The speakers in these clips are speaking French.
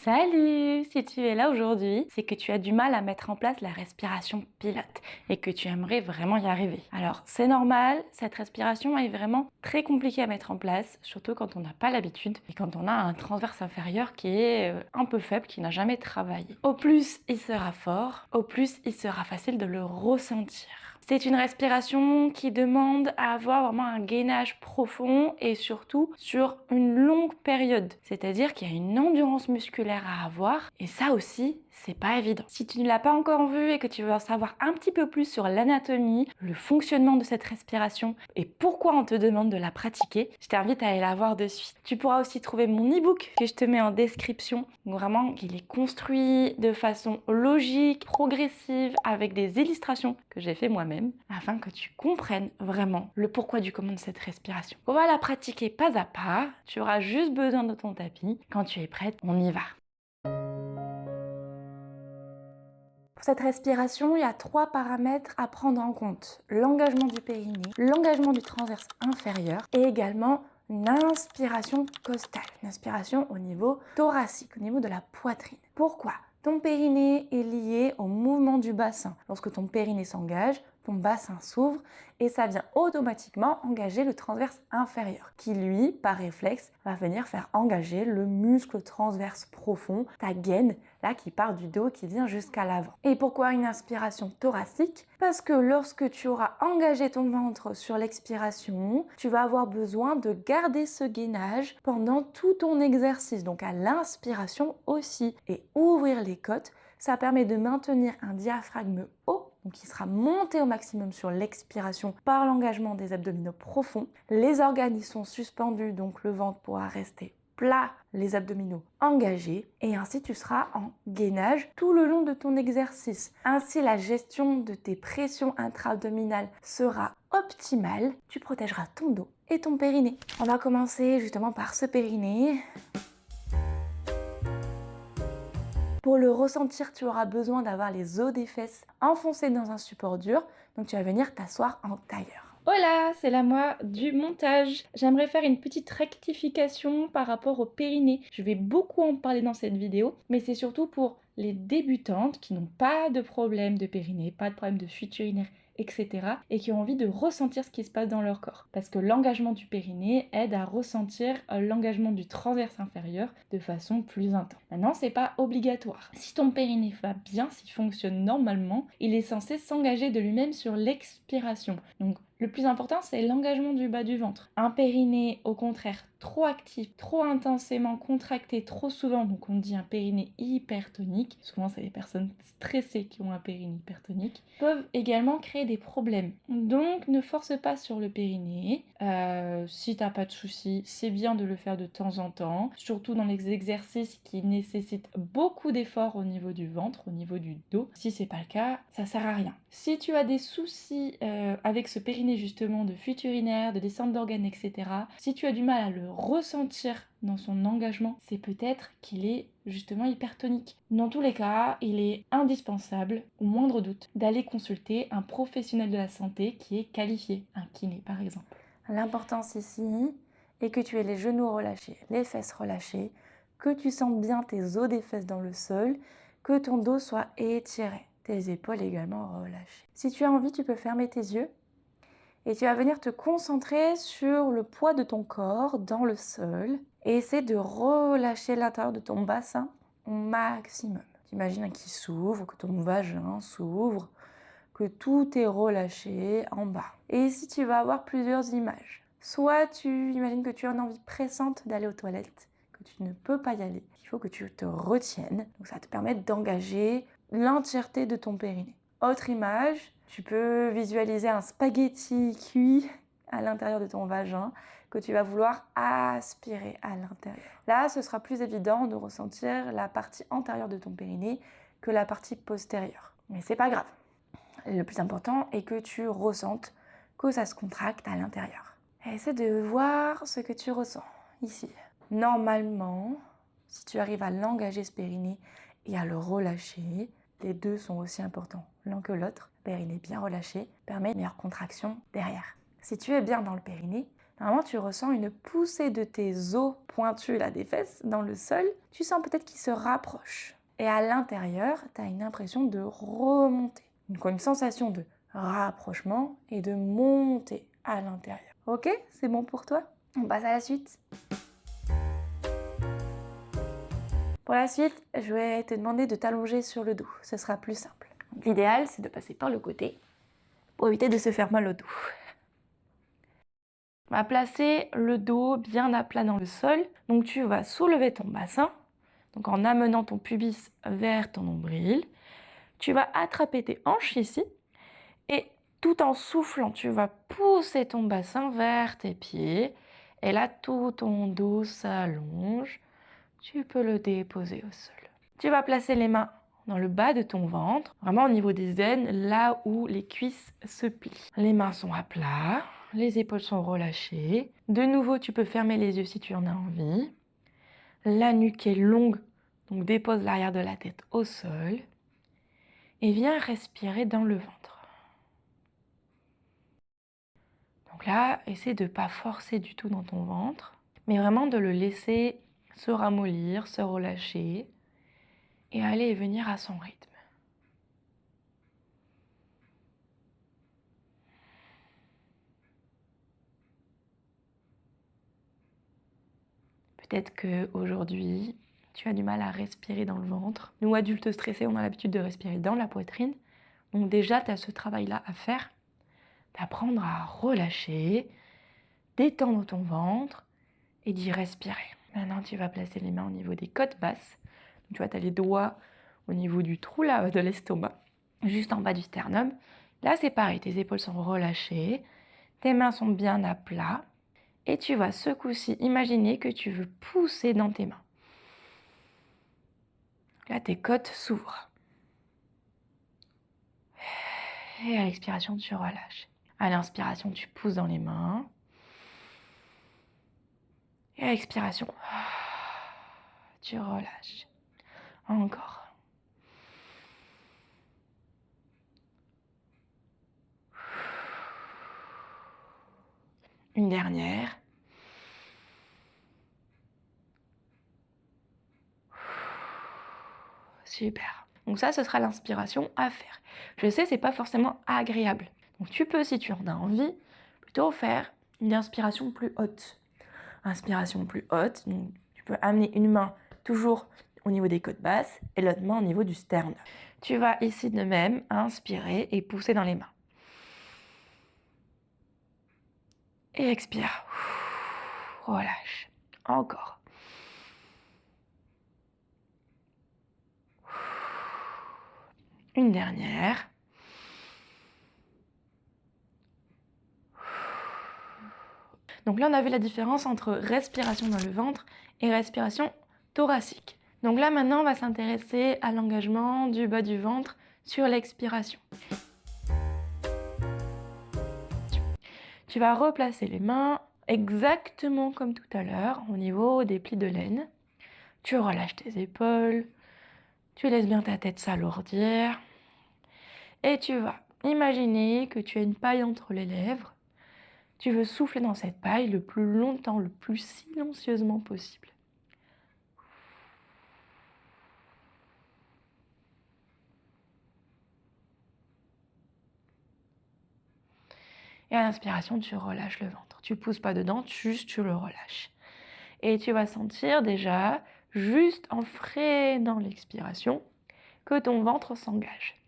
Salut! Si tu es là aujourd'hui, c'est que tu as du mal à mettre en place la respiration pilote et que tu aimerais vraiment y arriver. Alors c'est normal, cette respiration est vraiment très compliquée à mettre en place, surtout quand on n'a pas l'habitude et quand on a un transverse inférieur qui est un peu faible, qui n'a jamais travaillé. Au plus il sera fort, au plus il sera facile de le ressentir. C'est une respiration qui demande à avoir vraiment un gainage profond et surtout sur une longue période. C'est-à-dire qu'il y a une endurance musculaire à avoir et ça aussi, c'est pas évident. Si tu ne l'as pas encore vu et que tu veux en savoir un petit peu plus sur l'anatomie, le fonctionnement de cette respiration et pourquoi on te demande de la pratiquer, je t'invite à aller la voir de suite. Tu pourras aussi trouver mon e-book que je te mets en description. Donc vraiment, il est construit de façon logique, progressive, avec des illustrations que j'ai fait moi-même, afin que tu comprennes vraiment le pourquoi du comment de cette respiration. On va la pratiquer pas à pas, tu auras juste besoin de ton tapis. Quand tu es prête, on y va. Pour cette respiration, il y a 3 paramètres à prendre en compte. L'engagement du périnée, l'engagement du transverse inférieur et également une inspiration costale, une inspiration au niveau thoracique, au niveau de la poitrine. Pourquoi? Ton périnée est lié au mouvement du bassin. Lorsque ton périnée s'engage, ton bassin s'ouvre et ça vient automatiquement engager le transverse inférieur qui lui, par réflexe, va venir faire engager le muscle transverse profond, ta gaine, là qui part du dos, qui vient jusqu'à l'avant. Et pourquoi une inspiration thoracique? Parce que lorsque tu auras engagé ton ventre sur l'expiration, tu vas avoir besoin de garder ce gainage pendant tout ton exercice, donc à l'inspiration aussi. Et ouvrir les côtes, ça permet de maintenir un diaphragme haut, donc qui sera monté au maximum sur l'expiration par l'engagement des abdominaux profonds. Les organes y sont suspendus, donc le ventre pourra rester plat, les abdominaux engagés, et ainsi tu seras en gainage tout le long de ton exercice. Ainsi, la gestion de tes pressions intra-abdominales sera optimale. Tu protégeras ton dos et ton périnée. On va commencer justement par ce périnée. Pour le ressentir, tu auras besoin d'avoir les os des fesses enfoncés dans un support dur, donc tu vas venir t'asseoir en tailleur. Hola, c'est la moi du montage. J'aimerais faire une petite rectification par rapport au périnée. Je vais beaucoup en parler dans cette vidéo, mais c'est surtout pour les débutantes qui n'ont pas de problème de périnée, pas de problème de fuite urinaire, etc. et qui ont envie de ressentir ce qui se passe dans leur corps. Parce que l'engagement du périnée aide à ressentir l'engagement du transverse inférieur de façon plus intense. Maintenant, c'est pas obligatoire. Si ton périnée va bien, s'il fonctionne normalement, il est censé s'engager de lui-même sur l'expiration. Donc, le plus important, c'est l'engagement du bas du ventre. Un périnée, au contraire, trop actif, trop intensément contracté, trop souvent, donc on dit un périnée hypertonique, souvent c'est les personnes stressées qui ont un périnée hypertonique, peuvent également créer des problèmes. Donc ne force pas sur le périnée. Si t'as pas de soucis, c'est bien de le faire de temps en temps, surtout dans les exercices qui nécessitent beaucoup d'efforts au niveau du ventre, au niveau du dos. Si c'est pas le cas, ça sert à rien. Si tu as des soucis avec ce périnée justement de fuite urinaire, de descente d'organes, etc., si tu as du mal à le ressentir dans son engagement, c'est peut-être qu'il est justement hypertonique. Dans tous les cas, il est indispensable, au moindre doute, d'aller consulter un professionnel de la santé qui est qualifié, un kiné par exemple. L'importance ici est que tu aies les genoux relâchés, les fesses relâchées, que tu sentes bien tes os des fesses dans le sol, que ton dos soit étiré, tes épaules également relâchées. Si tu as envie, tu peux fermer tes yeux et tu vas venir te concentrer sur le poids de ton corps dans le sol et essaie de relâcher l'intérieur de ton bassin au maximum. T'imagines qu'il s'ouvre, que ton vagin s'ouvre, que tout est relâché en bas. Et ici, tu vas avoir plusieurs images. Soit tu imagines que tu as une envie pressante d'aller aux toilettes, que tu ne peux pas y aller. Il faut que tu te retiennes. Donc ça va te permettre d'engager l'entièreté de ton périnée. Autre image, tu peux visualiser un spaghetti cuit à l'intérieur de ton vagin que tu vas vouloir aspirer à l'intérieur. Là, ce sera plus évident de ressentir la partie antérieure de ton périnée que la partie postérieure. Mais c'est pas grave. Le plus important est que tu ressentes que ça se contracte à l'intérieur. Essaie de voir ce que tu ressens ici. Normalement, si tu arrives à l'engager ce périnée et à le relâcher, les deux sont aussi importants l'un que l'autre. Périnée bien relâché permet une meilleure contraction derrière. Si tu es bien dans le périnée, Normalement, tu ressens une poussée de tes os pointus là, des fesses dans le sol. Tu sens peut-être qu'ils se rapprochent. Et à l'intérieur, tu as une impression de remonter. Donc une sensation de rapprochement et de montée à l'intérieur. Ok? C'est bon pour toi? On passe à la suite. Pour la suite, je vais te demander de t'allonger sur le dos. Ce sera plus simple. L'idéal, c'est de passer par le côté pour éviter de se faire mal au dos. On va placer le dos bien à plat dans le sol. Donc tu vas soulever ton bassin, donc en amenant ton pubis vers ton nombril. Tu vas attraper tes hanches ici et tout en soufflant, tu vas pousser ton bassin vers tes pieds. Et là, tout ton dos s'allonge. Tu peux le déposer au sol. Tu vas placer les mains dans le bas de ton ventre, vraiment au niveau des aines, là où les cuisses se plient. Les mains sont à plat, les épaules sont relâchées. De nouveau, tu peux fermer les yeux si tu en as envie. La nuque est longue, donc dépose l'arrière de la tête au sol. Et viens respirer dans le ventre. Donc là, essaie de ne pas forcer du tout dans ton ventre, mais vraiment de le laisser se ramollir, se relâcher et aller et venir à son rythme. Peut-être qu'aujourd'hui, tu as du mal à respirer dans le ventre. Nous, adultes stressés, on a l'habitude de respirer dans la poitrine. Donc déjà, tu as ce travail-là à faire, d'apprendre à relâcher, d'étendre ton ventre et d'y respirer. Maintenant, tu vas placer les mains au niveau des côtes basses. Donc, tu vois, tu as les doigts au niveau du trou là, de l'estomac, juste en bas du sternum. Là, c'est pareil, tes épaules sont relâchées, tes mains sont bien à plat. Et tu vas ce coup-ci imaginer que tu veux pousser dans tes mains. Là, tes côtes s'ouvrent. Et à l'expiration, tu relâches. À l'inspiration, tu pousses dans les mains. Et à l'expiration, tu relâches. Encore. Une dernière. Super. Donc ça, ce sera l'inspiration à faire. Je sais, c'est pas forcément agréable. Donc tu peux, si tu en as envie, plutôt faire une inspiration plus haute. Inspiration plus haute, donc tu peux amener une main toujours au niveau des côtes basses et l'autre main au niveau du sternum. Tu vas ici de même inspirer et pousser dans les mains. Et expire. Relâche. Encore. Une dernière. Donc là, on a vu la différence entre respiration dans le ventre et respiration thoracique. Donc là, maintenant, on va s'intéresser à l'engagement du bas du ventre sur l'expiration. Tu vas replacer les mains exactement comme tout à l'heure, au niveau des plis de laine. Tu relâches tes épaules, tu laisses bien ta tête s'alourdir. Et tu vas imaginer que tu as une paille entre les lèvres. Tu veux souffler dans cette paille le plus longtemps, le plus silencieusement possible. Et à l'inspiration, tu relâches le ventre. Tu ne pousses pas dedans, juste tu le relâches. Et tu vas sentir déjà, juste en freinant l'expiration, que ton ventre s'engage.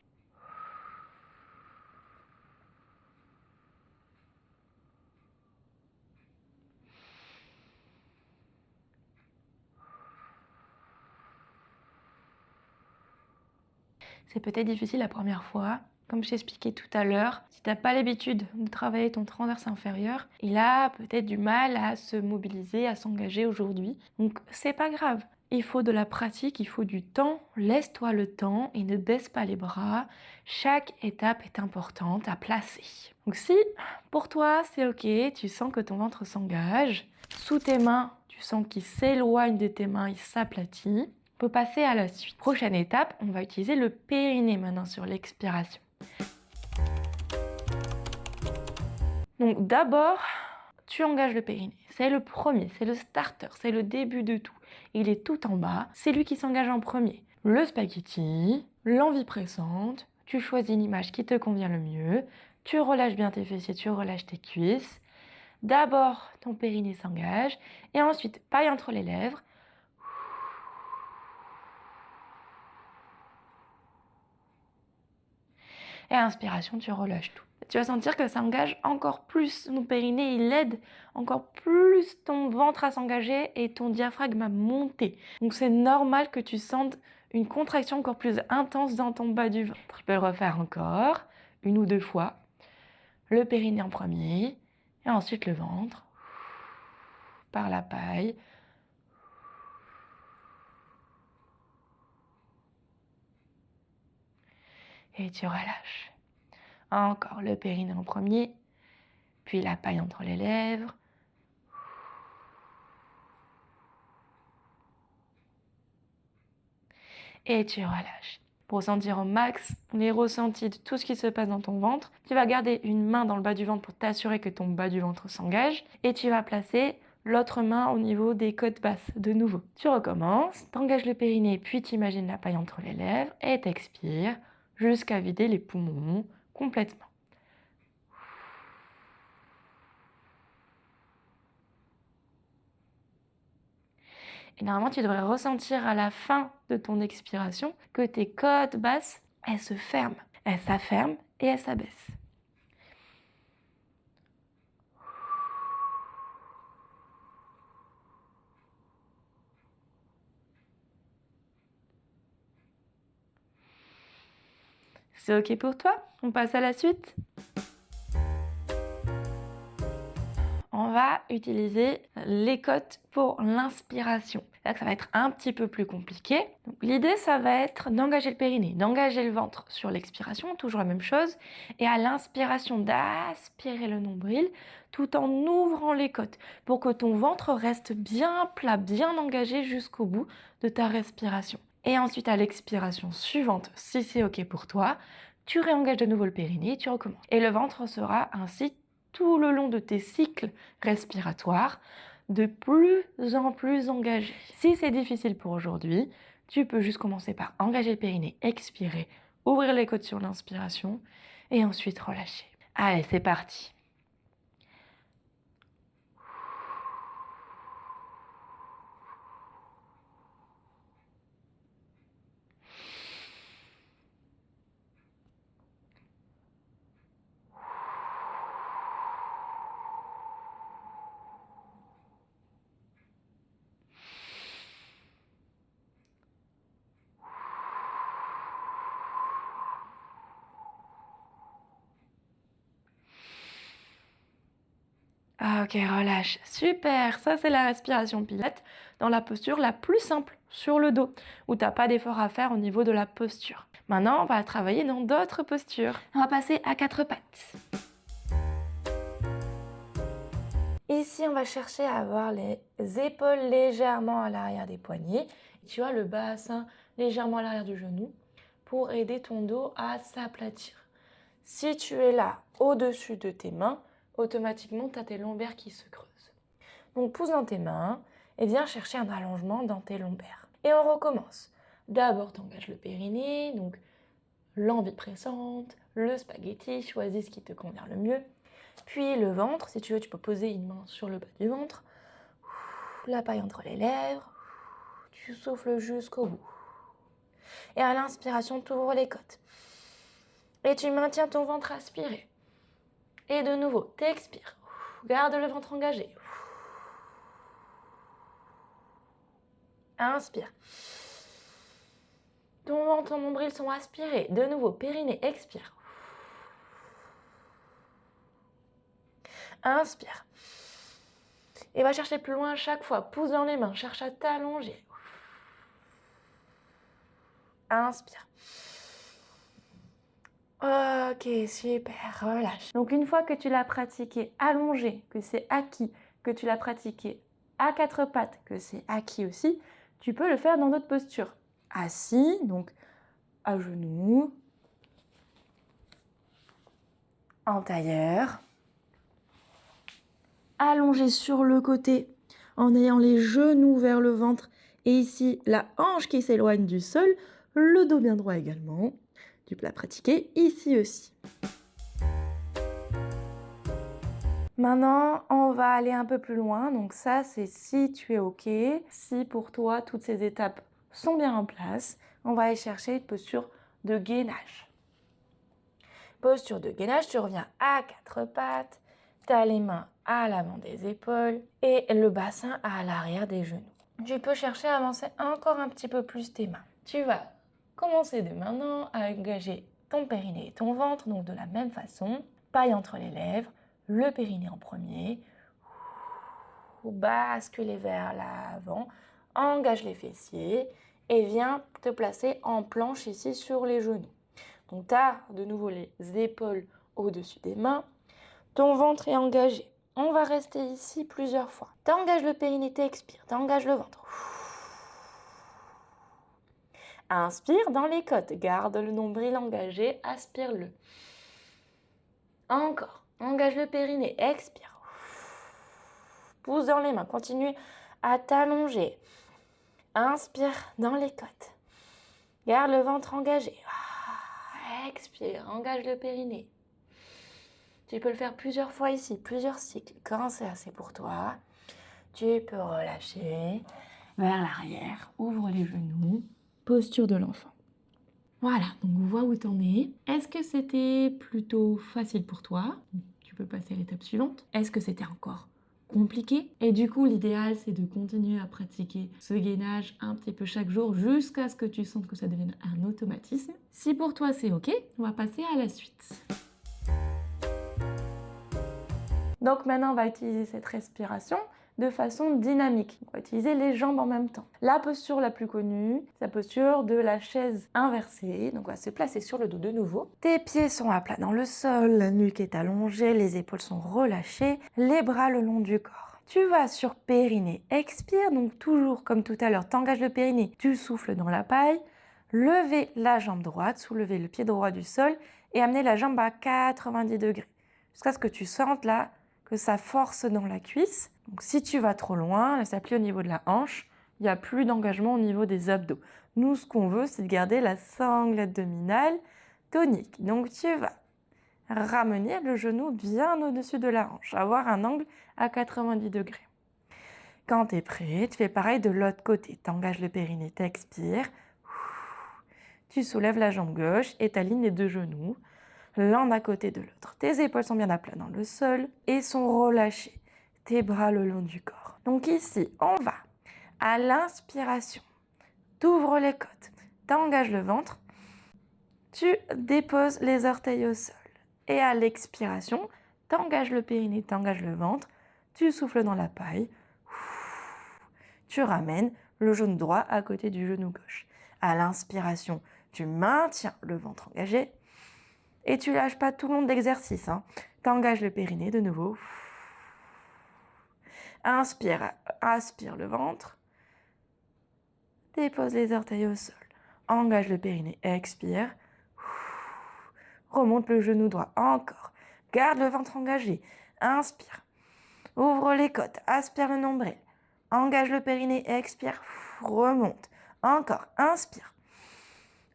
C'est peut-être difficile la première fois. Comme je t'expliquais tout à l'heure, si tu n'as pas l'habitude de travailler ton transverse inférieur, il a peut-être du mal à se mobiliser, à s'engager aujourd'hui. Donc c'est pas grave. Il faut de la pratique, il faut du temps. Laisse-toi le temps et ne baisse pas les bras. Chaque étape est importante à placer. Donc si pour toi c'est ok, tu sens que ton ventre s'engage, sous tes mains, tu sens qu'il s'éloigne de tes mains, il s'aplatit. On peut passer à la suite. Prochaine étape, on va utiliser le périnée maintenant sur l'expiration. Donc d'abord, tu engages le périnée. C'est le premier, c'est le starter, c'est le début de tout. Il est tout en bas, c'est lui qui s'engage en premier. Le spaghetti, l'envie pressante, tu choisis l'image qui te convient le mieux, tu relâches bien tes fessiers, tu relâches tes cuisses. D'abord, ton périnée s'engage, et ensuite, paille entre les lèvres. Et inspiration, tu relâches tout. Tu vas sentir que ça engage encore plus ton périnée, il aide encore plus ton ventre à s'engager et ton diaphragme à monter. Donc c'est normal que tu sentes une contraction encore plus intense dans ton bas du ventre. Tu peux le refaire encore, 1 ou 2 fois. Le périnée en premier, et ensuite le ventre, par la paille. Et tu relâches. Encore le périnée en premier, puis la paille entre les lèvres. Et tu relâches. Pour sentir au max les ressentis de tout ce qui se passe dans ton ventre, tu vas garder une main dans le bas du ventre pour t'assurer que ton bas du ventre s'engage et tu vas placer l'autre main au niveau des côtes basses. De nouveau, tu recommences, t'engages le périnée puis t'imagines la paille entre les lèvres et t'expires jusqu'à vider les poumons complètement. Et normalement, tu devrais ressentir à la fin de ton expiration que tes côtes basses, elles se ferment. Elles s'afferment et elles s'abaissent. C'est OK pour toi? On passe à la suite? On va utiliser les côtes pour l'inspiration. Là, ça va être un petit peu plus compliqué. Donc, l'idée, ça va être d'engager le périnée, d'engager le ventre sur l'expiration, toujours la même chose, et à l'inspiration, d'aspirer le nombril tout en ouvrant les côtes pour que ton ventre reste bien plat, bien engagé jusqu'au bout de ta respiration. Et ensuite, à l'expiration suivante, si c'est OK pour toi, tu réengages de nouveau le périnée et tu recommences. Et le ventre sera ainsi tout le long de tes cycles respiratoires, de plus en plus engagé. Si c'est difficile pour aujourd'hui, tu peux juste commencer par engager le périnée, expirer, ouvrir les côtes sur l'inspiration et ensuite relâcher. Allez, c'est parti. Ok, relâche. Super, ça c'est la respiration pilates dans la posture la plus simple, sur le dos, où tu n'as pas d'effort à faire au niveau de la posture. Maintenant, on va travailler dans d'autres postures. On va passer à 4 pattes. Ici, on va chercher à avoir les épaules légèrement à l'arrière des poignets. Tu vois, le bassin légèrement à l'arrière du genou pour aider ton dos à s'aplatir. Si tu es là, au-dessus de tes mains, automatiquement, tu as tes lombaires qui se creusent. Donc, pousse dans tes mains et viens chercher un allongement dans tes lombaires. Et on recommence. D'abord, tu engages le périnée, donc l'envie pressante, le spaghetti, choisis ce qui te convient le mieux. Puis le ventre, si tu veux, tu peux poser une main sur le bas du ventre. La paille entre les lèvres. Tu souffles jusqu'au bout. Et à l'inspiration, tu ouvres les côtes. Et tu maintiens ton ventre aspiré. Et de nouveau, t'expires. Garde le ventre engagé. Inspire. Ton ventre, ton nombril sont aspirés. De nouveau, périnée, expire. Inspire. Et va chercher plus loin à chaque fois. Pousse dans les mains, cherche à t'allonger. Inspire. Ok, super, relâche. Donc une fois que tu l'as pratiqué allongé, que c'est acquis, que tu l'as pratiqué à 4 pattes, que c'est acquis aussi, tu peux le faire dans d'autres postures. Assis, donc à genoux, en tailleur, allongé sur le côté en ayant les genoux vers le ventre. Et ici, la hanche qui s'éloigne du sol, le dos bien droit également. Tu peux la pratiquer ici aussi. Maintenant, on va aller un peu plus loin. Donc ça, c'est si tu es OK. Si pour toi, toutes ces étapes sont bien en place, on va aller chercher une posture de gainage. Posture de gainage, tu reviens à quatre pattes. Tu as les mains à l'avant des épaules et le bassin à l'arrière des genoux. Tu peux chercher à avancer encore un petit peu plus tes mains. Tu vas commencer dès maintenant à engager ton périnée et ton ventre, donc de la même façon. Paille entre les lèvres, le périnée en premier. Basculer vers l'avant, engage les fessiers et viens te placer en planche ici sur les genoux. Donc tu as de nouveau les épaules au-dessus des mains. Ton ventre est engagé. On va rester ici plusieurs fois. T'engages le périnée, t'expires. T'engages le ventre. Inspire dans les côtes. Garde le nombril engagé. Aspire-le. Encore. Engage le périnée. Expire. Pousse dans les mains. Continue à t'allonger. Inspire dans les côtes. Garde le ventre engagé. Expire. Engage le périnée. Tu peux le faire plusieurs fois ici, plusieurs cycles. Quand c'est assez pour toi, tu peux relâcher vers l'arrière, ouvre les genoux, posture de l'enfant. Voilà, donc on voit où tu en es. Est-ce que c'était plutôt facile pour toi? Tu peux passer à l'étape suivante. Est-ce que c'était encore compliqué? Et du coup, l'idéal, c'est de continuer à pratiquer ce gainage un petit peu chaque jour jusqu'à ce que tu sentes que ça devienne un automatisme. Si pour toi c'est OK, on va passer à la suite. Donc maintenant, on va utiliser cette respiration de façon dynamique. On va utiliser les jambes en même temps. La posture la plus connue, c'est la posture de la chaise inversée. Donc on va se placer sur le dos de nouveau. Tes pieds sont à plat dans le sol, la nuque est allongée, les épaules sont relâchées, les bras le long du corps. Tu vas sur périnée, expire, donc toujours comme tout à l'heure, t'engages le périnée, tu souffles dans la paille, levez la jambe droite, soulever le pied droit du sol et amener la jambe à 90 degrés. Jusqu'à ce que tu sentes là que ça force dans la cuisse. Donc si tu vas trop loin, ça plie au niveau de la hanche, il n'y a plus d'engagement au niveau des abdos. Nous, ce qu'on veut, c'est de garder la sangle abdominale tonique. Donc tu vas ramener le genou bien au-dessus de la hanche, avoir un angle à 90 degrés. Quand tu es prêt, tu fais pareil de l'autre côté. Tu engages le périnée, tu expires. Tu soulèves la jambe gauche et tu alignes les deux genoux l'un à côté de l'autre. Tes épaules sont bien à plat dans le sol et sont relâchées. Tes bras le long du corps. Donc ici, on va à l'inspiration. Tu ouvres les côtes, tu engages le ventre, tu déposes les orteils au sol. Et à l'expiration, tu engages le périnée, tu engages le ventre, tu souffles dans la paille, tu ramènes le genou droit à côté du genou gauche. À l'inspiration, tu maintiens le ventre engagé. Et tu lâches pas tout le long de l'exercice. Tu engages le périnée de nouveau. Inspire, aspire le ventre. Dépose les orteils au sol. Engage le périnée, expire. Remonte le genou droit, encore. Garde le ventre engagé. Inspire. Ouvre les côtes, aspire le nombril. Engage le périnée, expire. Remonte. Encore, inspire.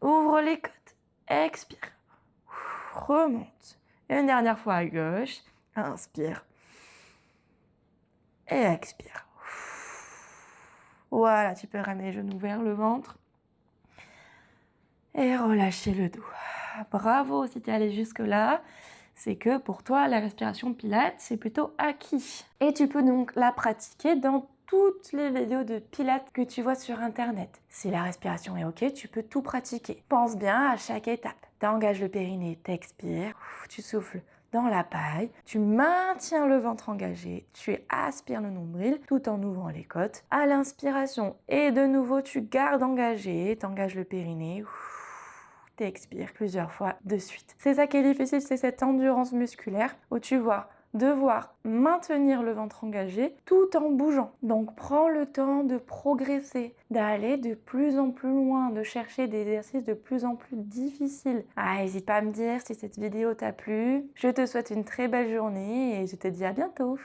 Ouvre les côtes, expire. Remonte. Et une dernière fois à gauche. Inspire. Et expire. Voilà, tu peux ramener les genoux vers le ventre. Et relâcher le dos. Bravo si tu es allé jusque-là. C'est que pour toi, la respiration Pilates, c'est plutôt acquis. Et tu peux donc la pratiquer dans toutes les vidéos de Pilates que tu vois sur Internet. Si la respiration est OK, tu peux tout pratiquer. Pense bien à chaque étape. T'engages le périnée, t'expires, tu souffles dans la paille, tu maintiens le ventre engagé, tu aspires le nombril tout en ouvrant les côtes. À l'inspiration, et de nouveau, tu gardes engagé, t'engages le périnée, t'expires plusieurs fois de suite. C'est ça qui est difficile, c'est cette endurance musculaire où tu vas devoir maintenir le ventre engagé tout en bougeant. Donc prends le temps de progresser, d'aller de plus en plus loin, de chercher des exercices de plus en plus difficiles. N'hésite pas à me dire si cette vidéo t'a plu. Je te souhaite une très belle journée et je te dis à bientôt.